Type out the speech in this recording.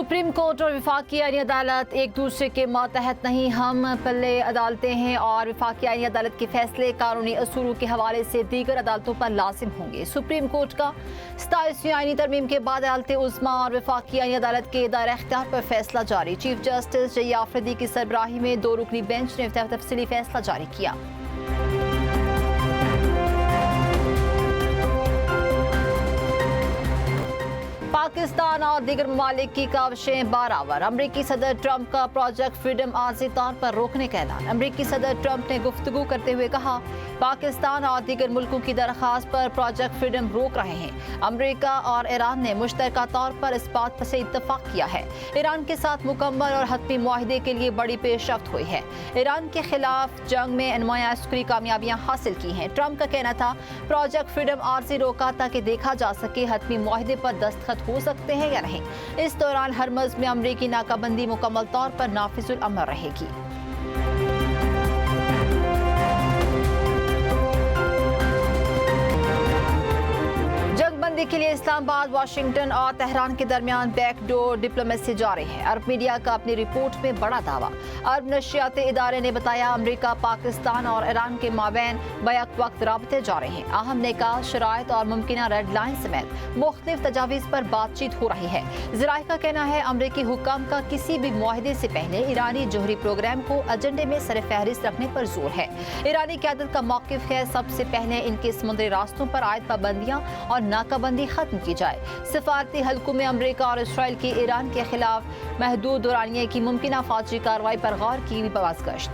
Supreme court और वफाकी आईनी अदालत एक दूसरे के मातहत नहीं, हम पल्ले अदालतें हैं और वफाकी आईनी अदालत के फैसले कानूनी असूलों के हवाले से दीगर अदालतों पर लाजिम होंगे। सुप्रीम कोर्ट का 27वीं आईनी तरमीम के बाद अदालत उज़्मा और वफाकी आईनी अदालत के दायरा इख्तियार पर फैसला जारी। चीफ जस्टिस जय आफरीदी की सरबराही में 2 रुकनी बेंच ने तफसीली फैसला जारी किया। पाकिस्तान और दीगर ममालिक की काविशें बारावर। अमरीकी सदर ट्रंप का प्रोजेक्ट फ्रीडम आर्जी तौर पर रोकने का ऐलान। अमरीकी सदर ट्रंप ने गुफ्तगू करते हुए कहा, पाकिस्तान और दीगर मुल्कों की दरख्वास्त पर प्रोजेक्ट फ्रीडम रोक रहे हैं। अमरीका और ईरान ने मुश्तरका तौर पर इस बात से इत्तफाक किया है। ईरान के साथ मुकम्मल और हतमी मुआहदे के लिए बड़ी पेशरफ्त हुई है। ईरान के खिलाफ जंग में नुमायां अस्करी कामयाबियां हासिल की हैं। ट्रंप का कहना था, प्रोजेक्ट फ्रीडम आर्जी रोका ताकि देखा जा सके हतमी मुआहदे पर दस्तखत हो सकते हैं या नहीं। इस दौरान हरमज में अमरीकी नाकाबंदी मुकम्मल तौर पर नाफिजुल अमल रहेगी। जंगबंदी के लिए इस्लामाबाद, वाशिंगटन और तेहरान के दरमियान बैकडोर डिप्लोमेसी जारी है। अरब मीडिया का अपनी रिपोर्ट में बड़ा दावा। अरब नशियाती इदारे ने बताया, अमरीका, पाकिस्तान और ईरान के माबैन बैक वक्त राबते जारी हैं। अहम निकाह, शराइत और मुमकिना रेड लाइन समेत मुख्तलिफ तजावीज़ पर बातचीत हो रही है। ज़राए का कहना है, अमरीकी हुक्काम का किसी भी मुआहदे से पहले ईरानी जोहरी प्रोग्राम को एजेंडे में सरफहरिस्त रखने पर जोर है। ईरानी क़यादत का मौक़िफ़ है, सबसे पहले इनके समुद्री रास्तों पर आयद पाबंदियाँ और नाकाबंदी खत्म की जाए। सिफारती हलकों में अमरीका और इसराइल की ईरान के खिलाफ महदूद दुरानिये की मुमकिना फौजी कार्रवाई पर गौर की भी पेशकश।